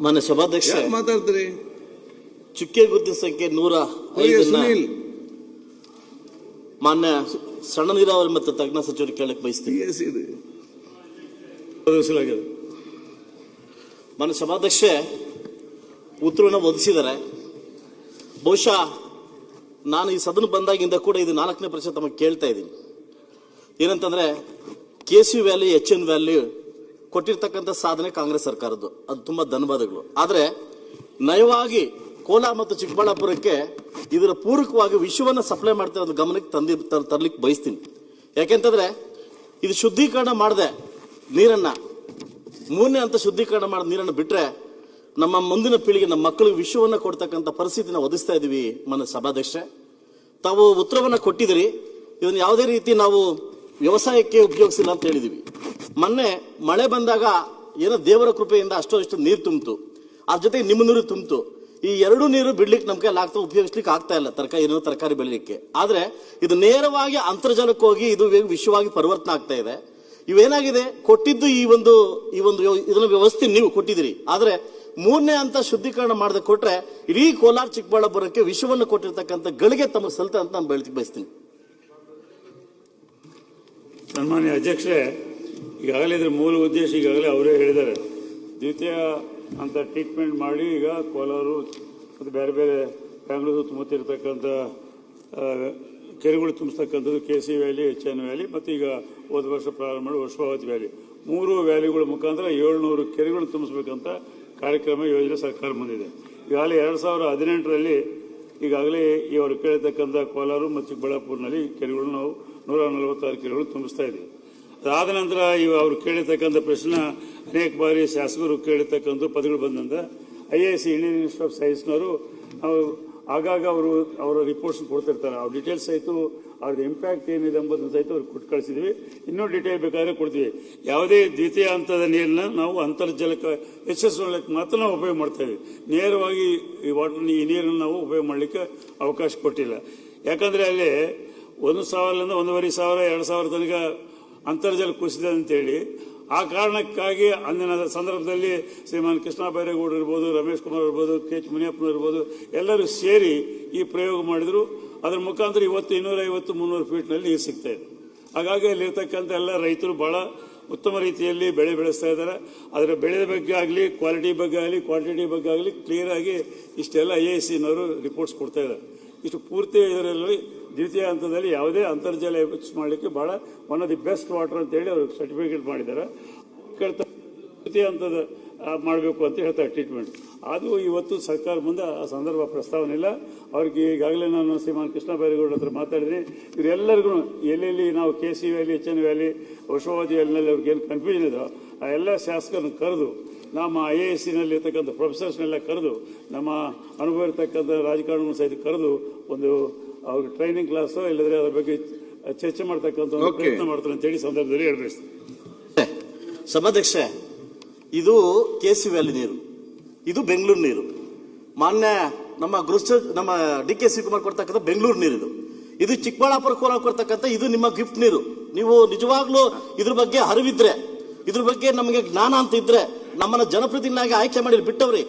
ಮಾನ್ಯ ಸಭಾಧ್ಯಕ್ಷ ಮಾತಾಡ್ತೀರಿ. ಚುಕ್ಕೆ ಗುದ್ದಿ ಸಂಖ್ಯೆ 105 ಮಾನ್ಯ ಸಣ್ಣ ನೀರಾವರಿ ಮತ್ತು ತಜ್ಞ ಸಚಿವರು ಕೇಳಕ್ ಬಯಸ್ತೀನಿ. ಮಾನ್ಯ ಸಭಾಧ್ಯಕ್ಷ ಉತ್ತರವನ್ನು ಒದಗಿಸಿದ್ದಾರೆ. ಬಹುಶಃ ನಾನು ಈ ಸದನ ಬಂದಾಗಿಂದ ಕೂಡ ಇದು 4ನೇ ಪ್ರಶ್ನೆ ತಮಗೆ ಕೇಳ್ತಾ ಇದ್ದೀನಿ. ಏನಂತಂದ್ರೆ KC ವ್ಯಾಲಿ HN ವ್ಯಾಲಿ ಕೊಟ್ಟಿರ್ತಕ್ಕಂಥ ಸಾಧನೆ ಕಾಂಗ್ರೆಸ್ ಸರ್ಕಾರದ್ದು, ಅದು ತುಂಬಾ ಧನ್ಯವಾದಗಳು. ಆದ್ರೆ ನಯವಾಗಿ ಕೋಲಾರ ಮತ್ತು ಚಿಕ್ಕಬಳ್ಳಾಪುರಕ್ಕೆ ಇದರ ಪೂರಕವಾಗಿ ವಿಷಯವನ್ನ ಸಪ್ಲೈ ಮಾಡ್ತಿರೋದು ಗಮನಕ್ಕೆ ತರಲಿಕ್ಕೆ ಬಯಸ್ತೀನಿ. ಯಾಕೆಂತಂದ್ರೆ ಇದು ಶುದ್ಧೀಕರಣ ಮಾಡದೆ ನೀರನ್ನ 3ನೇ ಹಂತ ಶುದ್ಧೀಕರಣ ಮಾಡಿದ ನೀರನ್ನು ಬಿಟ್ರೆ ನಮ್ಮ ಮುಂದಿನ ಪೀಳಿಗೆ ನಮ್ಮ ಮಕ್ಕಳಿಗೆ ವಿಷಯವನ್ನ ಕೊಡ್ತಕ್ಕಂಥ ಪರಿಸ್ಥಿತಿನ ಒದಗಿಸ್ತಾ ಇದೀವಿ. ಮಾನ್ಯ ಸಭಾಧ್ಯಕ್ಷ, ತಾವು ಉತ್ತರವನ್ನ ಕೊಟ್ಟಿದ್ದೀರಿ. ಇದನ್ನು ಯಾವುದೇ ರೀತಿ ನಾವು ವ್ಯವಸಾಯಕ್ಕೆ ಉಪಯೋಗಿಸಿಲ್ಲ ಅಂತ ಹೇಳಿದೀವಿ. ಮೊನ್ನೆ ಮಳೆ ಬಂದಾಗ ಏನೋ ದೇವರ ಕೃಪೆಯಿಂದ ಅಷ್ಟೋ ಇಷ್ಟು ನೀರು ತುಂಬಿತು, ಅದ್ರ ಜೊತೆಗೆ ನಿಮ್ಮ ನೀರು ತುಂಬಿತು. ಈ 2 ನೀರು ಬಿಡ್ಲಿಕ್ಕೆ ನಮ್ಗೆ ಉಪಯೋಗಿಸ್ಲಿಕ್ಕೆ ಆಗ್ತಾ ಇಲ್ಲ ತರಕಾರಿ ಬೆಳಿಲಿಕ್ಕೆ. ಆದ್ರೆ ಇದು ನೇರವಾಗಿ ಅಂತರ್ಜಲಕ್ಕೆ ಹೋಗಿ ಇದು ವಿಶ್ವವಾಗಿ ಪರಿವರ್ತನೆ ಆಗ್ತಾ ಇದೆ. ಇವೇನಾಗಿದೆ, ಕೊಟ್ಟಿದ್ದು ಈ ಒಂದು ಇದನ್ನ ವ್ಯವಸ್ಥೆ ನೀವು ಕೊಟ್ಟಿದ್ದೀರಿ. ಆದ್ರೆ 3ನೇ ಹಂತ ಶುದ್ಧೀಕರಣ ಮಾಡದೆ ಕೊಟ್ರೆ ಇಡೀ ಕೋಲಾರ ಚಿಕ್ಕಬಳ್ಳಾಪುರಕ್ಕೆ ವಿಷವನ್ನು ಕೊಟ್ಟಿರ್ತಕ್ಕಂಥ ಗಳಿಗೆ ತಮಗೆ ಸಲ್ತ ಅಂತ ನಾನು ಬಯಸ್ತೀನಿ. ಸನ್ಮಾನ್ಯ ಅಧ್ಯಕ್ಷರೇ, ಈಗಾಗಲೇ ಇದರ ಮೂಲ ಉದ್ದೇಶ ಈಗಾಗಲೇ ಅವರೇ ಹೇಳಿದ್ದಾರೆ. ದ್ವಿತೀಯ ಅಂತ ಟ್ರೀಟ್ಮೆಂಟ್ ಮಾಡಿ ಈಗ ಕೋಲಾರು ಮತ್ತು ಬೇರೆ ಬೇರೆ ಬೆಂಗಳೂರು ಸುತ್ತಮುತ್ತಿರ್ತಕ್ಕಂಥ ಕೆರೆಗಳು ತುಂಬಿಸ್ತಕ್ಕಂಥದ್ದು KC ವ್ಯಾಲಿ, HN ವ್ಯಾಲಿ ಮತ್ತು ಈಗ ಹೋದ ವರ್ಷ ಪ್ರಾರಂಭ ಮಾಡಿ ವರ್ಷಾವತಿ ವ್ಯಾಲಿ, 3 ವ್ಯಾಲಿಗಳ ಮುಖಾಂತರ 700 ಕೆರೆಗಳು ತುಂಬಿಸಬೇಕಂತ ಕಾರ್ಯಕ್ರಮ ಯೋಜನೆ ಸರ್ಕಾರ ಬಂದಿದೆ. ಈಗಾಗಲೇ 2018ರಲ್ಲಿ ಈಗಾಗಲೇ ಇವರು ಕೇಳಿರ್ತಕ್ಕಂಥ ಕೋಲಾರ ಮತ್ತು ಚಿಕ್ಕಬಳ್ಳಾಪುರನಲ್ಲಿ ಕೆರೆಗಳು ನಾವು 146 ಕೆರೆಗಳು ತುಂಬಿಸ್ತಾ ಇದ್ದೀವಿ. ಅದಾದ ನಂತರ ಅವರು ಕೇಳಿರ್ತಕ್ಕಂಥ ಪ್ರಶ್ನೆ ಅನೇಕ ಬಾರಿ ಶಾಸಕರು ಕೇಳಿರ್ತಕ್ಕಂಥ ಪದಗಳು ಬಂದಂತ IAC ಇಂಡಿಯನ್ ಇನ್ಸ್ಟಿಟ್ಯೂಟ್ ಆಫ್ ಸೈನ್ಸ್ನವರು ನಾವು ಆಗಾಗ ಅವರ ರಿಪೋರ್ಟ್ಸ್ ಕೊಡ್ತಿರ್ತಾರೆ. ಅವ್ರ ಡೀಟೇಲ್ಸ್ ಸಹಿತ ಅವ್ರದ್ದು ಇಂಪ್ಯಾಕ್ಟ್ ಏನಿದೆ ಎಂಬುದನ್ನು ಸಹಿತ ಅವ್ರಿಗೆ ಕೊಟ್ಟು ಕಳಿಸಿದ್ವಿ. ಇನ್ನೂ ಡೀಟೇಲ್ ಬೇಕಾದ್ರೆ ಕೊಡ್ತೀವಿ. ಯಾವುದೇ ದ್ವಿತೀಯ ಹಂತದ ನೀರನ್ನ ನಾವು ಅಂತರ್ಜಲಕ್ಕೆ ಹೆಚ್ಚಿಸಲಿಕ್ಕೆ ಮಾತ್ರ ನಾವು ಉಪಯೋಗ ಮಾಡ್ತಾ ಇದ್ವಿ. ನೇರವಾಗಿ ಈ ನೀರನ್ನು ನಾವು ಉಪಯೋಗ ಮಾಡಲಿಕ್ಕೆ ಅವಕಾಶ ಕೊಟ್ಟಿಲ್ಲ. ಯಾಕಂದ್ರೆ ಅಲ್ಲಿ 1,000ರಿಂದ 1,500, 2,000 ತನಕ ಅಂತರ್ಜಲ ಕುಸಿದೆ ಅಂತೇಳಿ ಆ ಕಾರಣಕ್ಕಾಗಿ ಅಂದಿನ ಸಂದರ್ಭದಲ್ಲಿ ಶ್ರೀಮಾನ್ ಕೃಷ್ಣ ಬೈರೇಗೌಡರು ಇರ್ಬೋದು, ರಮೇಶ್ ಕುಮಾರ್ ಇರ್ಬೋದು, KH ಮುನಿಯಪ್ಪನ ಇರ್ಬೋದು, ಎಲ್ಲರೂ ಸೇರಿ ಈ ಪ್ರಯೋಗ ಮಾಡಿದ್ರು. ಅದರ ಮುಖಾಂತರ ಇವತ್ತು 250-300 ಫೀಟ್ನಲ್ಲಿ ನೀರು ಸಿಗ್ತಾ ಇದೆ. ಹಾಗಾಗಿ ಅಲ್ಲಿರ್ತಕ್ಕಂಥ ಎಲ್ಲ ರೈತರು ಬಹಳ ಉತ್ತಮ ರೀತಿಯಲ್ಲಿ ಬೆಳೆ ಬೆಳೆಸ್ತಾ ಇದ್ದಾರೆ. ಅದರ ಬೆಳೆ ಬಗ್ಗೆ ಆಗಲಿ, ಕ್ವಾಲಿಟಿ ಬಗ್ಗೆ ಆಗಲಿ, ಕ್ವಾಂಟಿಟಿ ಬಗ್ಗೆ ಆಗಲಿ ಕ್ಲಿಯರ್ ಆಗಿ ಇಷ್ಟೆಲ್ಲ IACನವರು ರಿಪೋರ್ಟ್ಸ್ ಕೊಡ್ತಾ ಇದ್ದಾರೆ. ಇಷ್ಟು ಪೂರ್ತಿ ಇದರಲ್ಲಿ ದ್ವಿತೀಯ ಹಂತದಲ್ಲಿ ಯಾವುದೇ ಅಂತರ್ಜಲ ಮಾಡಲಿಕ್ಕೆ ಬಹಳ one of the best water ಅಂತ ಹೇಳಿ ಅವ್ರಿಗೆ ಸರ್ಟಿಫಿಕೇಟ್ ಮಾಡಿದ್ದಾರೆ. ದ್ವಿತೀಯ ಹಂತದ ಮಾಡಬೇಕು ಅಂತ ಹೇಳ್ತಾರೆ ಟ್ರೀಟ್ಮೆಂಟ್. ಅದು ಇವತ್ತು ಸರ್ಕಾರ ಮುಂದೆ ಆ ಸಂದರ್ಭ ಪ್ರಸ್ತಾವನೆ ಇಲ್ಲ. ಅವ್ರಿಗೆ ಈಗಾಗಲೇ ನಾನು ಶ್ರೀಮಾನ್ ಕೃಷ್ಣ ಬೈರೇಗೌಡರ ಹತ್ರ ಮಾತಾಡಿದ್ದೀನಿ. ಇವರೆಲ್ಲರಿಗೂ ಎಲ್ಲೆಲ್ಲಿ ನಾವು KC ವ್ಯಾಲಿ, HN ವ್ಯಾಲಿ, ವರ್ಷಾವತಿ ವ್ಯಾಲಿನಲ್ಲಿ ಅವ್ರಿಗೆ ಏನು ಕನ್ಫ್ಯೂಷನ್ ಇದೋ ಆ ಎಲ್ಲ ಶಾಸಕರನ್ನು ಕರೆದು, ನಮ್ಮ IACನಲ್ಲಿ ಇರ್ತಕ್ಕಂಥ ಪ್ರೊಫೆಸರ್ಸ್ನೆಲ್ಲ ಕರೆದು, ನಮ್ಮ ಅನುಭವ ಇರ್ತಕ್ಕಂಥ ರಾಜಕಾರಣ ಸಹಿತ ಕರೆದು ಒಂದು ಅವ್ರಿಗೆ ಟ್ರೈನಿಂಗ್ ಕ್ಲಾಸು ಇಲ್ಲದ್ರೆ ಅದ್ರ ಬಗ್ಗೆ ಚರ್ಚೆ ಮಾಡ್ತಕ್ಕಂಥ ಪ್ರಯತ್ನ ಮಾಡ್ತಾರೆ ಅಂತೇಳಿ ಸಂದರ್ಭದಲ್ಲಿ ಹೇಳ್ಬೇಕು. ಸಭಾಧ್ಯಕ್ಷ, ಇದು KC ವ್ಯಾಲಿ ನೀರು, ಇದು ಬೆಂಗಳೂರು ನೀರು. ಮಾನ್ಯ ನಮ್ಮ DK ಶಿವಕುಮಾರ್ ಕೊಡ್ತಕ್ಕಂಥ ಬೆಂಗಳೂರು ನೀರು. ಇದು ಚಿಕ್ಕಬಳ್ಳಾಪುರ ಕೋಲಾರ ಕೊಡ್ತಕ್ಕಂಥ ಇದು ನಿಮ್ಮ ಗಿಫ್ಟ್ ನೀರು. ನೀವು ನಿಜವಾಗ್ಲೂ ಇದ್ರ ಬಗ್ಗೆ ಅರಿವಿದ್ರೆ, ಇದ್ರ ಬಗ್ಗೆ ನಮಗೆ ಜ್ಞಾನ ಅಂತ ಇದ್ರೆ ನಮ್ಮನ್ನ ಜನಪ್ರತಿನಿಧಿಯಾಗಿ ಆಯ್ಕೆ ಮಾಡಿ ಬಿಟ್ಟವ್ರಿ.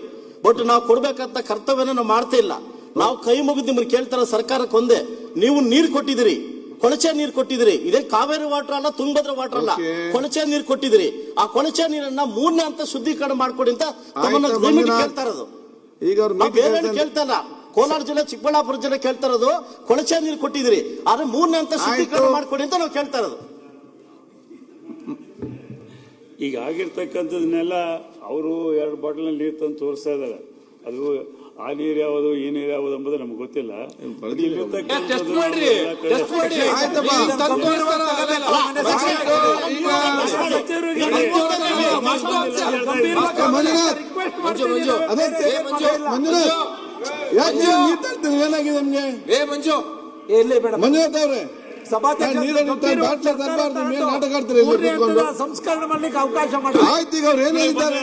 ಬಟ್ ನಾವು ಕೊಡ್ಬೇಕಂತ ಕರ್ತವ್ಯನ ನಾವು ಮಾಡ್ತಾ ಇಲ್ಲ. ನಾವು ಕೈ ಮುಗಿದು ನಿಮ್ಮನ್ನು ಕೇಳ್ತಾರ ಸರ್ಕಾರಕ್ಕೆ ಒಂದೇ, ನೀವು ನೀರು ಕೊಟ್ಟಿದ್ದೀರಿ, ಕೊಳಚೆ ನೀರು ಕೊಟ್ಟಿದ್ದೀರಿ. ಇದೇ ಕಾವೇರಿ ವಾಟರ್ ಅಲ್ಲ, ತುಂಗಭದ್ರಾ ವಾಟರ್ ಅಲ್ಲ, ಕೊಳಚೆ ನೀರು ಕೊಟ್ಟಿದ್ದೀರಿ. ಆ ಕೊಳಚೆ ನೀರನ್ನ 3ನೇ ಹಂತ ಶುದ್ಧೀಕರಣ ಮಾಡ್ಕೊಡಿ ಅಂತ ಕೇಳ್ತಾ ಇರೋದು. ಈಗ ಬೇರೆ ಕೇಳ್ತಾ ಇಲ್ಲ, ಕೋಲಾರ ಜಿಲ್ಲೆ, ಚಿಕ್ಕಬಳ್ಳಾಪುರ ಜಿಲ್ಲೆ ಕೇಳ್ತಾ ಇರೋದು ಕೊಳಚೆ ನೀರು ಕೊಟ್ಟಿದ್ದೀರಿ, ಆದ್ರೆ 3ನೇ ಹಂತ ಶುದ್ಧೀಕರಣ ಮಾಡ್ಕೊಡಿ ಅಂತ ನಾವು ಕೇಳ್ತಾ ಇರೋದು. ಈಗ ಆಗಿರ್ತಕ್ಕಂಥದನ್ನೆಲ್ಲ ಅವರು 2 ಬಾಟಲ್ ನೀರು ತಂದು ತೋರಿಸ್ತಾ ಇದ್ದಾರೆ. ಅದು ಆ ನೀರು ಯಾವುದು, ಈ ನೀರು ಯಾವುದು ಎಂಬುದು ನಮ್ಗೆ ಗೊತ್ತಿಲ್ಲ. ಏನಾಗಿದೆ ನಿಮ್ಗೆ ಮಂಜುನಾಥ್ ಅವ್ರೆ? ಸಂಸ್ಕರಣೆ ಮಾಡ್ಲಿಕ್ಕೆ ಅವಕಾಶ ಮಾಡಿ. ಆಯ್ತು, ಈಗ ಅವ್ರು ಏನ್ ಹೇಳಿದ್ದಾರೆ?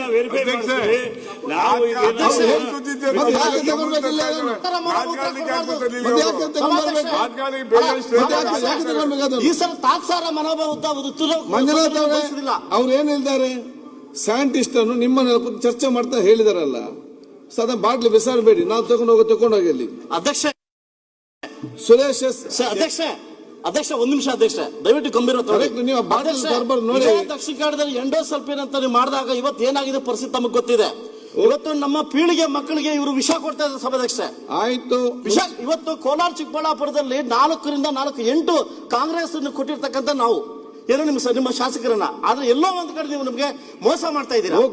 ಈ ಸಲ ತಾತ್ಸಾರ ಮನೋಭಾವ ಮಂಜುನಾಥ್ ಅವ್ರೆ, ಅವ್ರು ಏನ್ ಹೇಳಿದ್ದಾರೆ? ಸೈಂಟಿಸ್ಟ್ ಅನ್ನು ನಿಮ್ಮನ್ನ ಕೂತು ಚರ್ಚೆ ಮಾಡ್ತಾ ಹೇಳಿದಾರಲ್ಲ, ಸದಾ ಬಾಟ್ಲಿ ಬಿಸಾಡಬೇಡಿ, ನಾವು ತಗೊಂಡೋಗಿ ಅಲ್ಲಿ. ಅಧ್ಯಕ್ಷ ಸುರೇಶ್ ಅಧ್ಯಕ್ಷ ಒಂದ್ ನಿಮಿಷ ಅಧ್ಯಕ್ಷ, ದಯವಿಟ್ಟು ಗಂಭೀರ Correct, ನೀವು ಆ ಬಾಟಲ್ ಕಾರ್ಬಾರ್ ನೋಡಿ. ದಕ್ಷಿಣ ಕನ್ನಡದಲ್ಲಿ ಎಂಡೋಸಲ್ಫೇನ್ ಅಂತ ನೀವು ಮಾಡಿದಾಗ ಇವತ್ತು ಏನಾಗಿದೆ ಪರಿಸ್ಥಿತಿ ನಮಗೆ ಗೊತ್ತಿದೆ. ಇವತ್ತು ನಮ್ಮ ಪೀಳಿಗೆ ಮಕ್ಕಳಿಗೆ ಇವರು ವಿಷ ಕೊಡ್ತಾ ಇದ್ದಾರೆ ಸಭಾಧ್ಯಕ್ಷ. ಆಯ್ತು, ವಿಷ ಇವತ್ತು ಕೋಲಾರ ಚಿಕ್ಕಬಳ್ಳಾಪುರದಲ್ಲಿ 4 ಕಾಂಗ್ರೆಸ್ ಕೊಟ್ಟಿರ್ತಕ್ಕಂಥ ನಾವು ಏನೋ ನಿಮ್ಮ ಶಾಸಕರನ್ನ, ಆದ್ರೆ ಎಲ್ಲೋ ಒಂದ್ ಕಡೆ ನೀವು ನಮ್ಗೆ ಮೋಸ ಮಾಡ್ತಾ ಇದ್ದೀರಾ.